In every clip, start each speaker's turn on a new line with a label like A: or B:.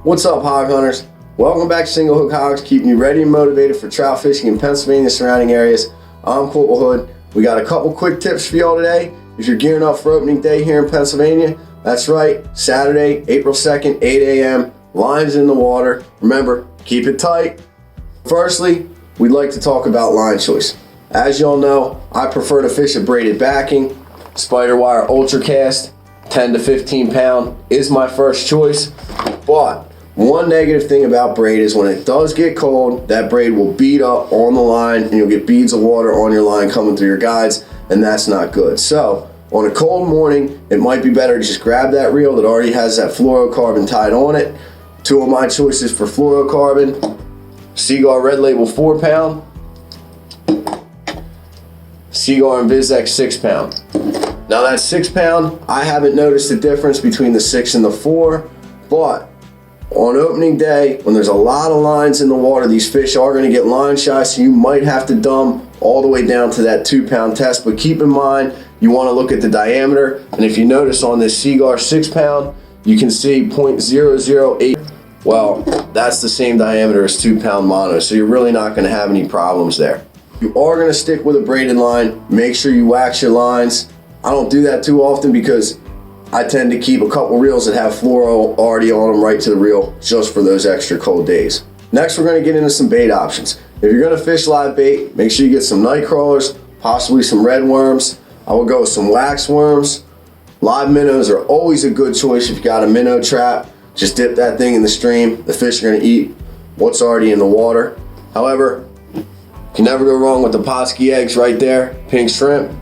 A: What's up, hog hunters? Welcome back to Single Hook Hogs, keeping you ready and motivated for trout fishing in Pennsylvania and surrounding areas. I'm Corporal Hood. We got a couple quick tips for y'all today. If you're gearing up for opening day here in Pennsylvania, that's right, Saturday, April 2nd, 8 a.m., lines in the water. Remember, keep it tight. Firstly, we'd like to talk about line choice. As y'all know, I prefer to fish a braided backing. Spider wire ultra cast, 10 to 15 pound is my first choice. But one negative thing about braid is when it does get cold, that braid will bead up on the line and you'll get beads of water on your line coming through your guides, and that's not good. So on a cold morning, it might be better to just grab that reel that already has that fluorocarbon tied on it. Two of my choices for fluorocarbon: Seaguar Red Label 4 pound, Seaguar and VizX 6 pound. Now that 6 pound, I haven't noticed the difference between the 6 and the 4, but on opening day, when there's a lot of lines in the water, these fish are going to get line shy, so you might have to dump all the way down to that 2 pound test. But keep in mind, you want to look at the diameter, and if you notice on this Seaguar 6 pound, you can see 0.008. Well, that's the same diameter as 2 pound mono, so you're really not going to have any problems there. You are going to stick with a braided line. Make sure you wax your lines. I don't do that too often because I tend to keep a couple reels that have fluoro already on them right to the reel just for those extra cold days. Next, we're going to get into some bait options. If you're going to fish live bait, make sure you get some night crawlers, possibly some red worms. I will go with some wax worms. Live minnows are always a good choice if you got a minnow trap. Just dip that thing in the stream. The fish are going to eat what's already in the water. However, you can never go wrong with the Potski eggs right there. Pink shrimp,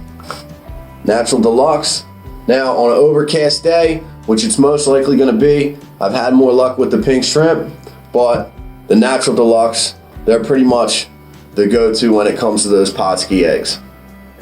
A: natural deluxe. Now on an overcast day, which it's most likely going to be, I've had more luck with the pink shrimp, but the natural deluxe, they're pretty much the go-to when it comes to those Potski eggs.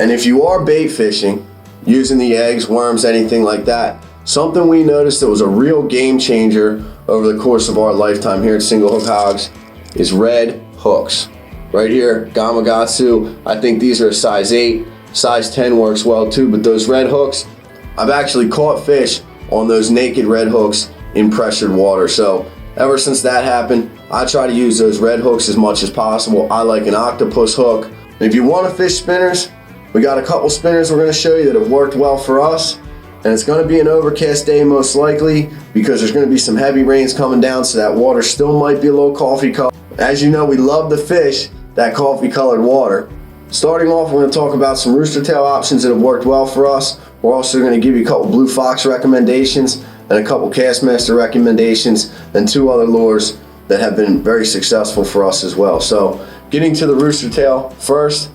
A: And if you are bait fishing, using the eggs, worms, anything like that, something we noticed that was a real game changer over the course of our lifetime here at Single Hook Hogs is red hooks. Right here, Gamakatsu, I think these are a size 8, size 10 works well too, but those red hooks, I've actually caught fish on those naked red hooks in pressured water. So ever since that happened, I try to use those red hooks as much as possible. I like an octopus hook. And if you want to fish spinners, we got a couple spinners we're going to show you that have worked well for us. And it's going to be an overcast day most likely because there's going to be some heavy rains coming down, so that water still might be a little coffee colored. As you know, we love to fish that coffee colored water. Starting off, we're going to talk about some Rooster Tail options that have worked well for us. We're also going to give you a couple Blue Fox recommendations and a couple Castmaster recommendations and 2 other lures that have been very successful for us as well. So getting to the Rooster Tail first,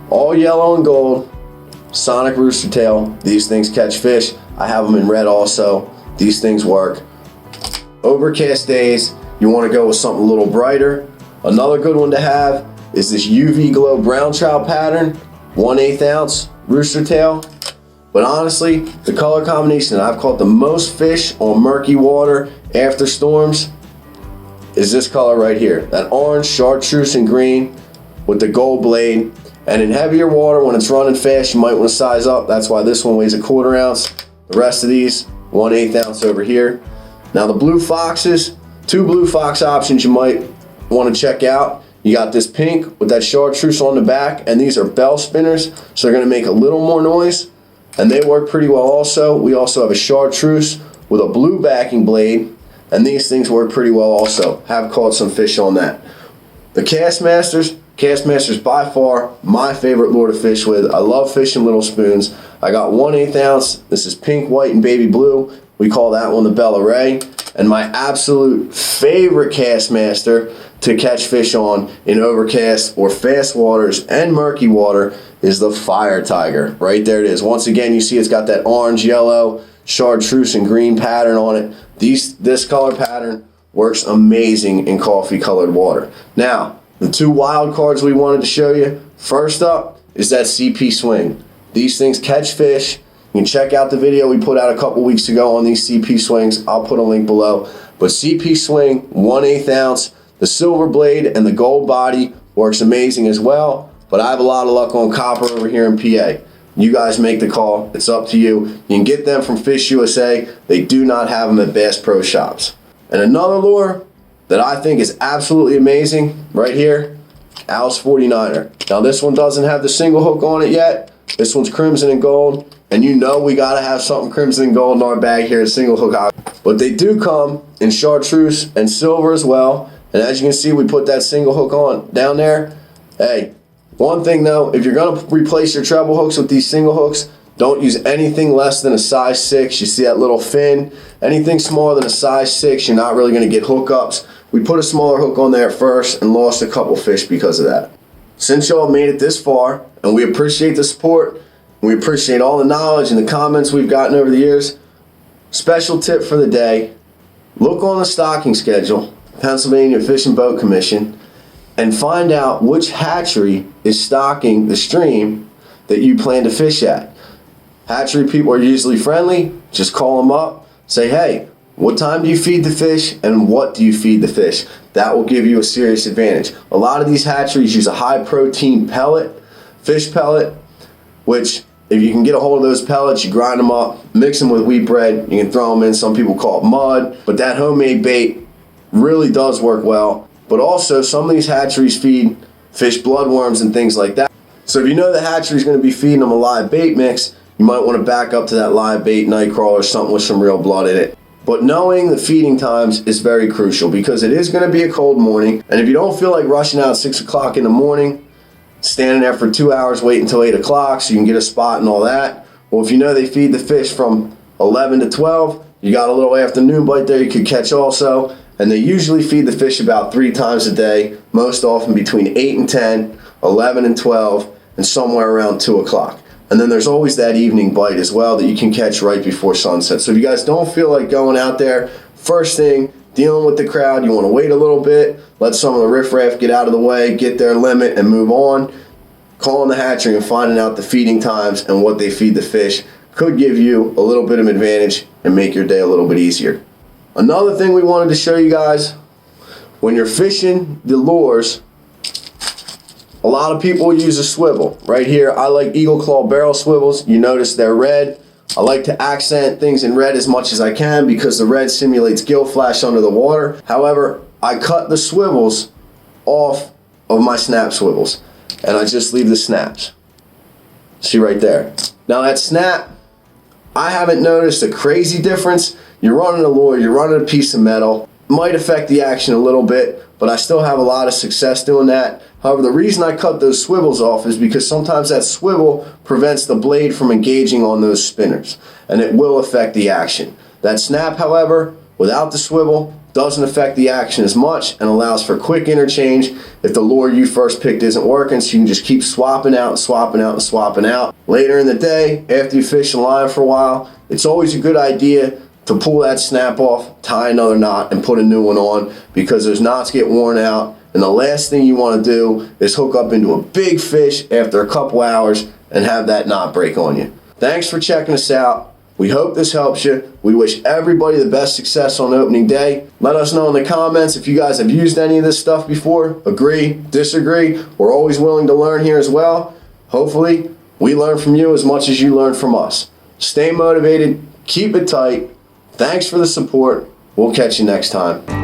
A: all yellow and gold, Sonic Rooster Tail. These things catch fish. I have them in red also. These things work. Overcast days, you want to go with something a little brighter. Another good one to have is this UV Glow Brown Trout pattern, 1/8 ounce Rooster Tail. But honestly, the color combination that I've caught the most fish on murky water after storms is this color right here. That orange chartreuse and green with the gold blade. And in heavier water, when it's running fast, you might want to size up. That's why this one weighs 1/4 ounce. The rest of these, 1/8 ounce over here. Now the Blue Foxes, 2 Blue Fox options you might want to check out. You got this pink with that chartreuse on the back, and these are bell spinners, so they're going to make a little more noise. And they work pretty well also. We also have a chartreuse with a blue backing blade, and these things work pretty well also. Have caught some fish on that. The Castmasters by far my favorite lure to fish with. I love fishing little spoons. I got 1/8 ounce. This is pink, white, and baby blue. We call that one the Bella Ray. And my absolute favorite Castmaster to catch fish on in overcast or fast waters and murky water is the Fire Tiger. Right there it is. Once again, you see it's got that orange, yellow, chartreuse, and green pattern on it. This color pattern works amazing in coffee colored water. Now, the 2 wild cards we wanted to show you. First up is that CP Swing. These things catch fish. You can check out the video we put out a couple weeks ago on these CP Swings. I'll put a link below. But CP Swing, 1/8 ounce. The silver blade and the gold body works amazing as well. But I have a lot of luck on copper over here in PA. You guys make the call. It's up to you. You can get them from Fish USA. They do not have them at Bass Pro Shops. And another lure that I think is absolutely amazing right here, Al's 49er. Now this one doesn't have the single hook on it yet. This one's crimson and gold, and you know we gotta have something crimson and gold in our bag here at Single Hook. But they do come in chartreuse and silver as well. And as you can see, we put that single hook on down there. Hey, one thing though, if you're gonna replace your treble hooks with these single hooks, don't use anything less than a size 6. You see that little fin? Anything smaller than a size 6, you're not really gonna get hookups. We put a smaller hook on there at first and lost a couple fish because of that. Since y'all made it this far, and we appreciate the support, and we appreciate all the knowledge and the comments we've gotten over the years, special tip for the day, look on the stocking schedule, Pennsylvania Fish and Boat Commission, and find out which hatchery is stocking the stream that you plan to fish at. Hatchery people are usually friendly. Just call them up, say, hey, what time do you feed the fish and what do you feed the fish? That will give you a serious advantage. A lot of these hatcheries use a high protein pellet, fish pellet, which if you can get a hold of those pellets, you grind them up, mix them with wheat bread, you can throw them in. Some people call it mud, but that homemade bait really does work well. But also some of these hatcheries feed fish bloodworms and things like that. So if you know the hatchery is going to be feeding them a live bait mix, you might want to back up to that live bait nightcrawler or something with some real blood in it. But knowing the feeding times is very crucial because it is going to be a cold morning. And if you don't feel like rushing out at 6 o'clock in the morning, standing there for 2 hours, wait until 8 o'clock so you can get a spot and all that. Well, if you know they feed the fish from 11 to 12, you got a little afternoon bite there you could catch also. And they usually feed the fish about 3 times a day, most often between 8 and 10, 11 and 12, and somewhere around 2 o'clock. And then there's always that evening bite as well that you can catch right before sunset. So if you guys don't feel like going out there first thing, dealing with the crowd, you want to wait a little bit, let some of the riffraff get out of the way, get their limit and move on, calling the hatchery and finding out the feeding times and what they feed the fish could give you a little bit of advantage and make your day a little bit easier. Another thing we wanted to show you guys, when you're fishing the lures, a lot of people use a swivel. Right here, I like Eagle Claw barrel swivels. You notice they're red. I like to accent things in red as much as I can because the red simulates gill flash under the water. However, I cut the swivels off of my snap swivels and I just leave the snaps. See right there. Now that snap, I haven't noticed a crazy difference. You're running a lure, you're running a piece of metal. Might affect the action a little bit, but I still have a lot of success doing that. However, the reason I cut those swivels off is because sometimes that swivel prevents the blade from engaging on those spinners, and it will affect the action. That snap, however, without the swivel, doesn't affect the action as much and allows for quick interchange if the lure you first picked isn't working, so you can just keep swapping out and swapping out and swapping out. Later in the day, after you fish the line for a while, it's always a good idea to pull that snap off, tie another knot, and put a new one on because those knots get worn out. And the last thing you want to do is hook up into a big fish after a couple hours and have that knot break on you. Thanks for checking us out. We hope this helps you. We wish everybody the best success on opening day. Let us know in the comments if you guys have used any of this stuff before. Agree, disagree. We're always willing to learn here as well. Hopefully, we learn from you as much as you learn from us. Stay motivated. Keep it tight. Thanks for the support. We'll catch you next time.